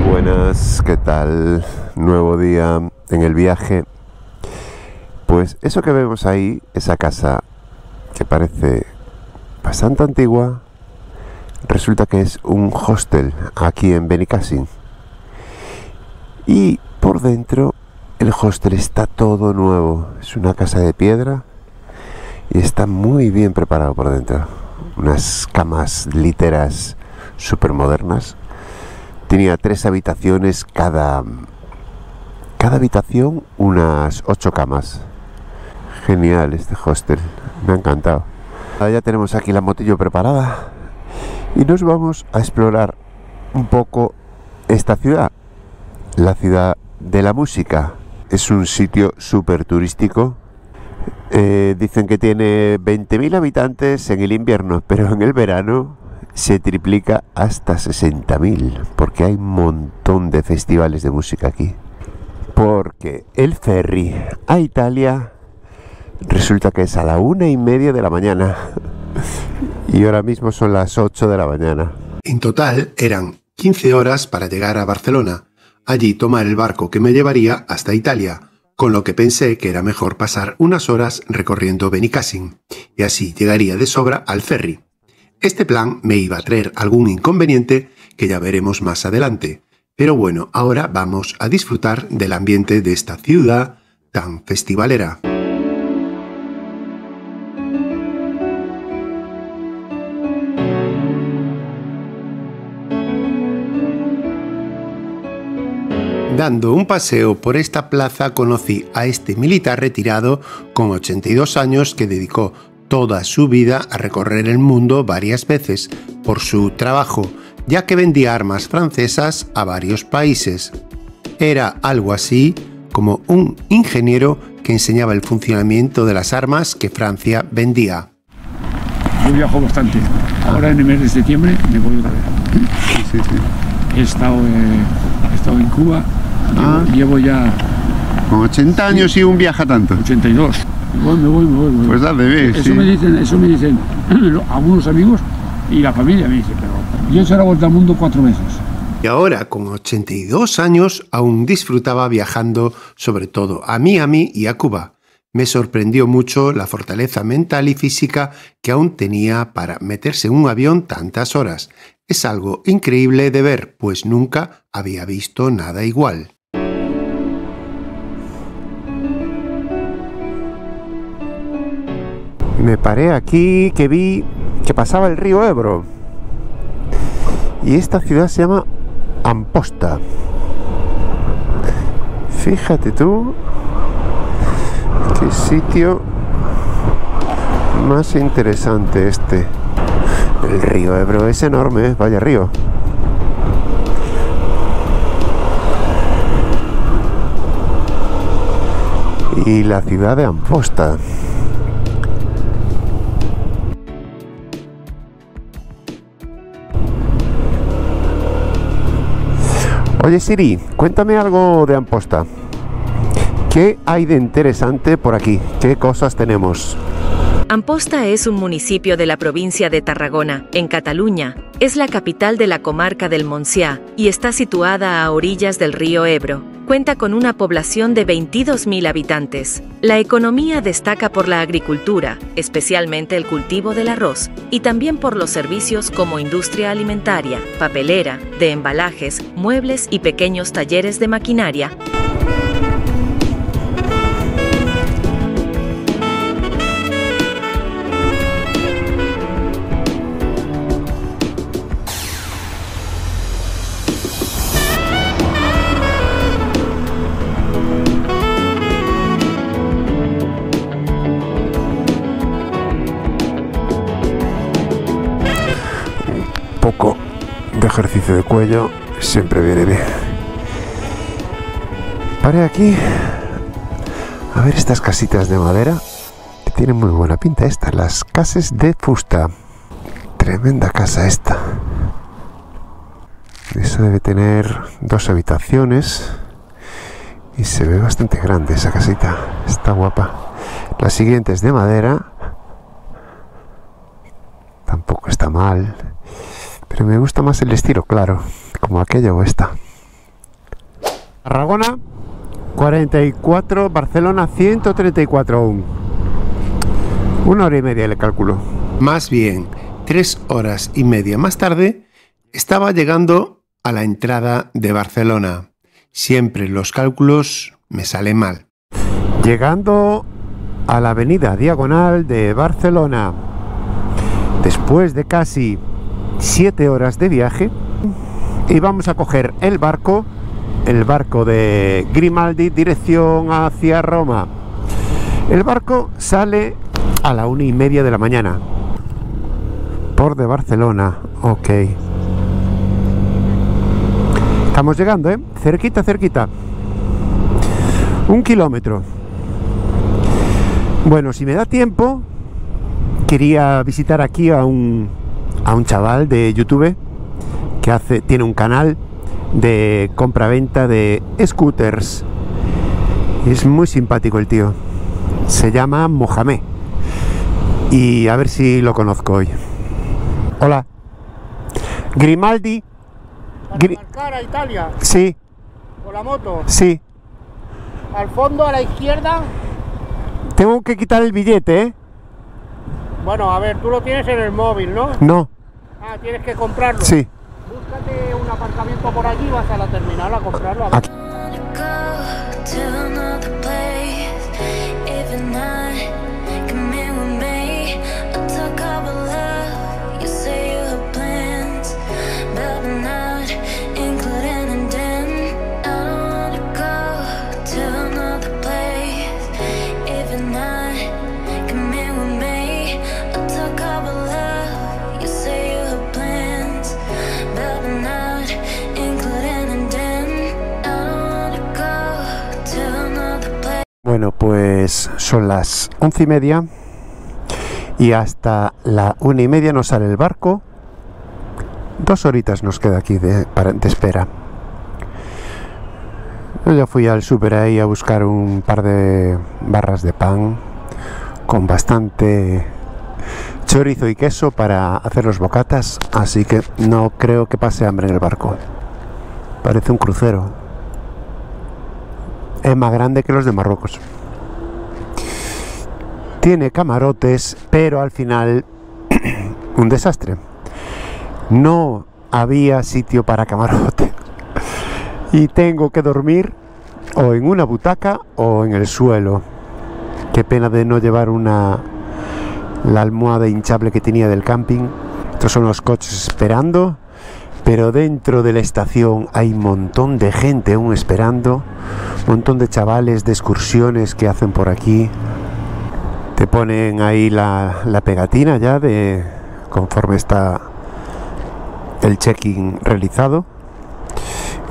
Buenas, ¿qué tal? Nuevo día en el viaje. Pues eso que vemos ahí, esa casa que parece bastante antigua, resulta que es un hostel aquí en Benicàssim. Y por dentro el hostel está todo nuevo. Es una casa de piedra y está muy bien preparado por dentro. Unas camas literas súper modernas. Tenía 3 habitaciones, cada habitación unas 8 camas. Genial este hostel, me ha encantado. Ya tenemos aquí la motillo preparada y nos vamos a explorar un poco esta ciudad, la ciudad de la música. Es un sitio súper turístico. Dicen que tiene 20.000 habitantes en el invierno, pero en el verano se triplica hasta 60.000, porque hay un montón de festivales de música aquí. Porque el ferry a Italia resulta que es a la 1:30 de la mañana y ahora mismo son las 8 de la mañana. En total eran 15 horas para llegar a Barcelona, allí tomar el barco que me llevaría hasta Italia, con lo que pensé que era mejor pasar unas horas recorriendo Benicàssim y así llegaría de sobra al ferry. Este plan me iba a traer algún inconveniente que ya veremos más adelante, pero bueno, ahora vamos a disfrutar del ambiente de esta ciudad tan festivalera. Dando un paseo por esta plaza conocí a este militar retirado con 82 años que dedicó toda su vida a recorrer el mundo varias veces por su trabajo, ya que vendía armas francesas a varios países. Era algo así como un ingeniero que enseñaba el funcionamiento de las armas que Francia vendía. Yo viajo bastante. Ahora en el mes de septiembre me voy otra vez. Sí. He estado en Cuba. Llevo ya... Con 80 años y un viaja tanto. 82. Me voy. Pues dale, ves. Eso me dicen algunos amigos y la familia me dice, pero yo he hecho la vuelta al mundo 4 veces. Y ahora, con 82 años, aún disfrutaba viajando, sobre todo a Miami y a Cuba. Me sorprendió mucho la fortaleza mental y física que aún tenía para meterse en un avión tantas horas. Es algo increíble de ver, pues nunca había visto nada igual. Me paré aquí que vi que pasaba el río Ebro. Y esta ciudad se llama Amposta. Fíjate tú qué sitio más interesante este. El río Ebro es enorme, vaya río. Y la ciudad de Amposta. Oye Siri, cuéntame algo de Amposta. ¿Qué hay de interesante por aquí? ¿Qué cosas tenemos? Amposta es un municipio de la provincia de Tarragona, en Cataluña. Es la capital de la comarca del Montsià y está situada a orillas del río Ebro. Cuenta con una población de 22.000 habitantes. La economía destaca por la agricultura, especialmente el cultivo del arroz, y también por los servicios como industria alimentaria, papelera, de embalajes, muebles y pequeños talleres de maquinaria. Poco de ejercicio de cuello siempre viene bien. Paré aquí a ver estas casitas de madera que tienen muy buena pinta. Estas, las casas de fusta. Tremenda casa esta. Eso debe tener 2 habitaciones y se ve bastante grande esa casita. Está guapa. La siguiente es de madera está mal, pero me gusta más el estilo claro, como aquella o esta. Tarragona 44, Barcelona 134 aún. 1 hora y media le calculo. Más bien, 3 horas y media más tarde, estaba llegando a la entrada de Barcelona. Siempre los cálculos me salen mal. Llegando a la avenida Diagonal de Barcelona, después de casi 7 horas de viaje, y vamos a coger el barco de Grimaldi, dirección hacia Roma. El barco sale a la 1:30 de la mañana. Port de Barcelona, ok. Estamos llegando, cerquita, cerquita. 1 kilómetro. Bueno, si me da tiempo, quería visitar aquí a un chaval de YouTube que tiene un canal de compra-venta de scooters. Es muy simpático el tío. Se llama Mohamed. Y a ver si lo conozco hoy. Hola. Grimaldi. Para marcar a Italia. Sí. Con la moto. Sí. Al fondo a la izquierda. Tengo que quitar el billete, ¿eh? Bueno, a ver, tú lo tienes en el móvil, ¿no? No. Ah, tienes que comprarlo. Sí. Búscate un aparcamiento por allí, vas a la terminal a comprarlo. A ver. Aquí. Bueno, pues son las 11:30 y hasta la 1:30 nos sale el barco. 2 horitas nos queda aquí de espera. Yo ya fui al súper ahí a buscar un par de barras de pan con bastante chorizo y queso para hacer los bocatas, así que no creo que pase hambre en el barco. Parece un crucero. Es más grande que los de Marruecos. Tiene camarotes, pero al final un desastre. No había sitio para camarote. Y tengo que dormir o en una butaca o en el suelo. Qué pena de no llevar la almohada hinchable que tenía del camping. Estos son los coches esperando. Pero dentro de la estación hay un montón de gente aún esperando, un montón de chavales de excursiones que hacen por aquí. Te ponen ahí la pegatina ya de conforme está el check-in realizado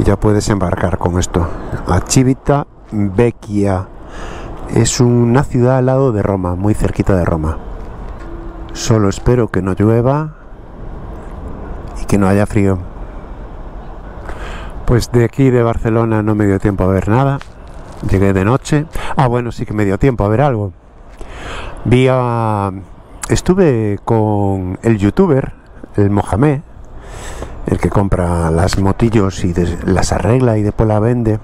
y ya puedes embarcar con esto. A Civita Vecchia es una ciudad al lado de Roma, muy cerquita de Roma. Solo espero que no llueva y que no haya frío. Pues de aquí de Barcelona no me dio tiempo a ver nada. Llegué de noche. Ah, bueno, sí que me dio tiempo a ver algo. Estuve con el youtuber, el Mohamed, el que compra las motillos y las arregla y después las vende.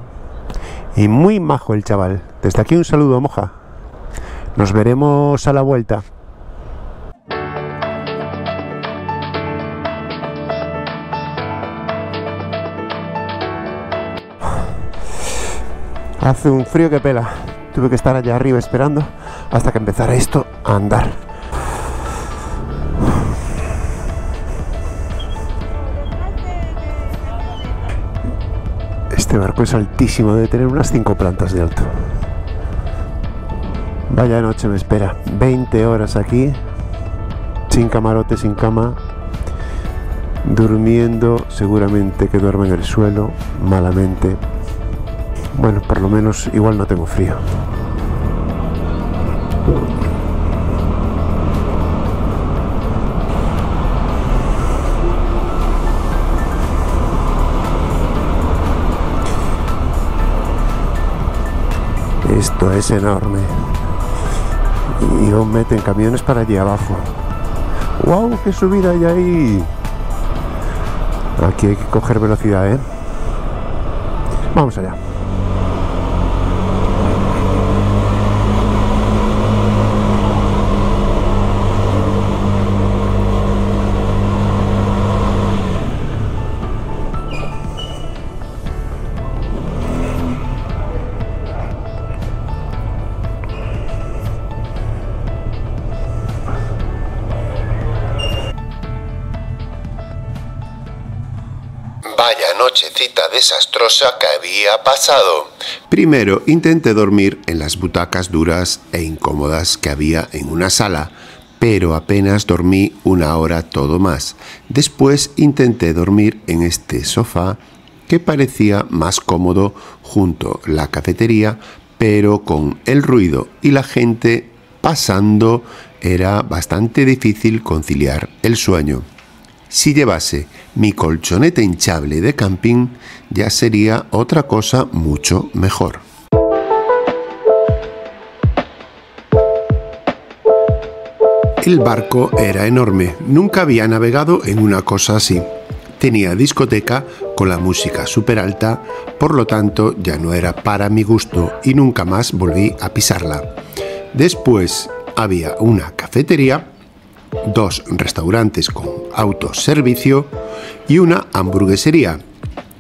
Y muy majo el chaval. Desde aquí un saludo, Moja. Nos veremos a la vuelta. Hace un frío que pela. Tuve que estar allá arriba esperando hasta que empezara esto a andar. Este barco es altísimo, debe tener unas 5 plantas de alto. Vaya noche me espera. 20 horas aquí, sin camarote, sin cama, durmiendo. Seguramente que duerma en el suelo, malamente. Bueno, por lo menos igual no tengo frío. Esto es enorme. Y aún meten camiones para allí abajo. ¡Wow! ¡Qué subida hay ahí! Aquí hay que coger velocidad, ¿eh? Vamos allá. Vaya nochecita desastrosa que había pasado. Primero intenté dormir en las butacas duras e incómodas que había en una sala, pero apenas dormí una hora todo más. Después intenté dormir en este sofá que parecía más cómodo junto a la cafetería, pero con el ruido y la gente pasando era bastante difícil conciliar el sueño. Si llevase mi colchoneta hinchable de camping, ya sería otra cosa mucho mejor. El barco era enorme, nunca había navegado en una cosa así. Tenía discoteca con la música súper alta, por lo tanto ya no era para mi gusto y nunca más volví a pisarla. Después había una cafetería, 2 restaurantes con autoservicio y una hamburguesería,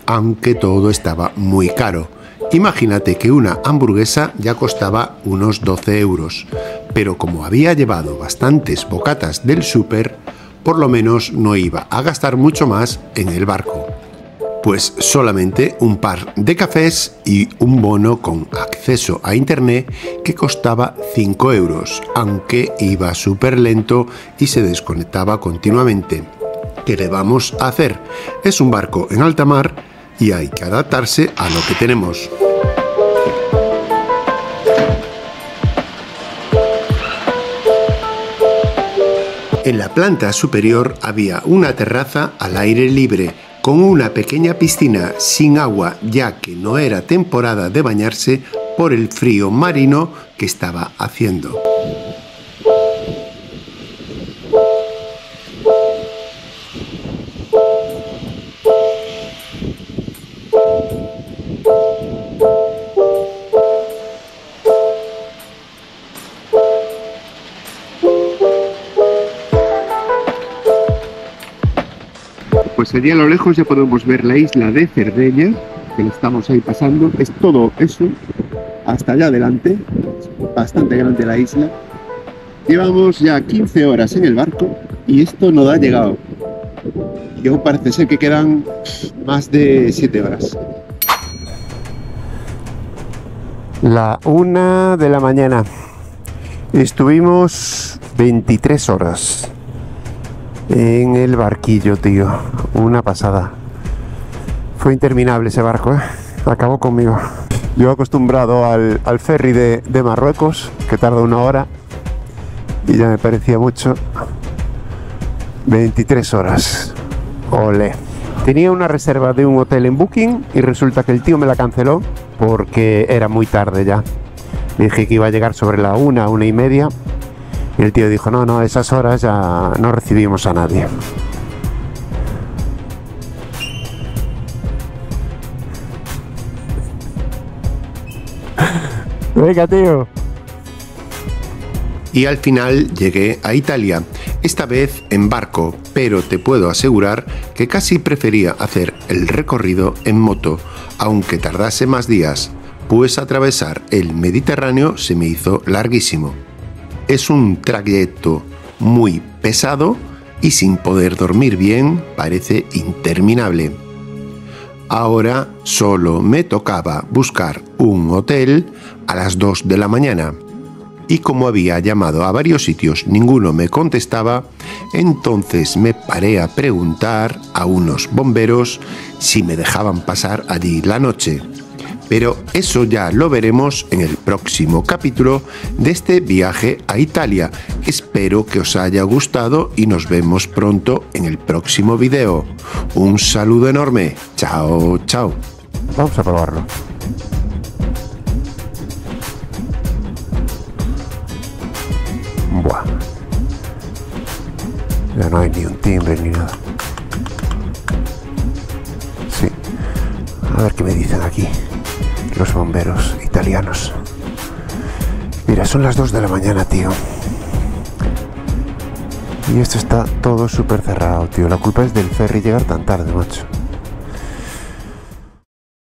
aunque todo estaba muy caro. Imagínate que una hamburguesa ya costaba unos 12 euros, pero como había llevado bastantes bocatas del súper, por lo menos no iba a gastar mucho más en el barco. Pues solamente un par de cafés y un bono con acceso a internet que costaba 5 euros, aunque iba súper lento y se desconectaba continuamente. ¿Qué le vamos a hacer? Es un barco en alta mar y hay que adaptarse a lo que tenemos. En la planta superior había una terraza al aire libre, con una pequeña piscina sin agua, ya que no era temporada de bañarse por el frío marino que estaba haciendo. Pues allí a lo lejos ya podemos ver la isla de Cerdeña, que lo estamos ahí pasando. Es todo eso, hasta allá adelante, es bastante grande la isla. Llevamos ya 15 horas en el barco y esto no ha llegado. Y aún parece ser que quedan más de 7 horas. La 1 de la mañana. Estuvimos 23 horas en el barquillo, tío. Una pasada. Fue interminable ese barco, ¿eh? Acabó conmigo. Yo acostumbrado al ferry de Marruecos, que tarda 1 hora, y ya me parecía mucho. 23 horas. Olé. Tenía una reserva de un hotel en Booking y resulta que el tío me la canceló porque era muy tarde ya. Le dije que iba a llegar sobre la 1, 1:30. Y el tío dijo, no, a esas horas ya no recibimos a nadie. Venga, tío. Y al final llegué a Italia, esta vez en barco, pero te puedo asegurar que casi prefería hacer el recorrido en moto, aunque tardase más días, pues atravesar el Mediterráneo se me hizo larguísimo. Es un trayecto muy pesado y sin poder dormir bien parece interminable. Ahora solo me tocaba buscar un hotel a las 2 de la mañana y como había llamado a varios sitios ninguno me contestaba, entonces me paré a preguntar a unos bomberos si me dejaban pasar allí la noche. Pero eso ya lo veremos en el próximo capítulo de este viaje a Italia. Espero que os haya gustado y nos vemos pronto en el próximo video. Un saludo enorme. Chao, chao. Vamos a probarlo. Buah. Ya no hay ni un timbre ni nada. Sí. A ver qué me dicen aquí los bomberos italianos. Mira, son las 2 de la mañana, tío. Y esto está todo súper cerrado, tío. La culpa es del ferry llegar tan tarde, macho.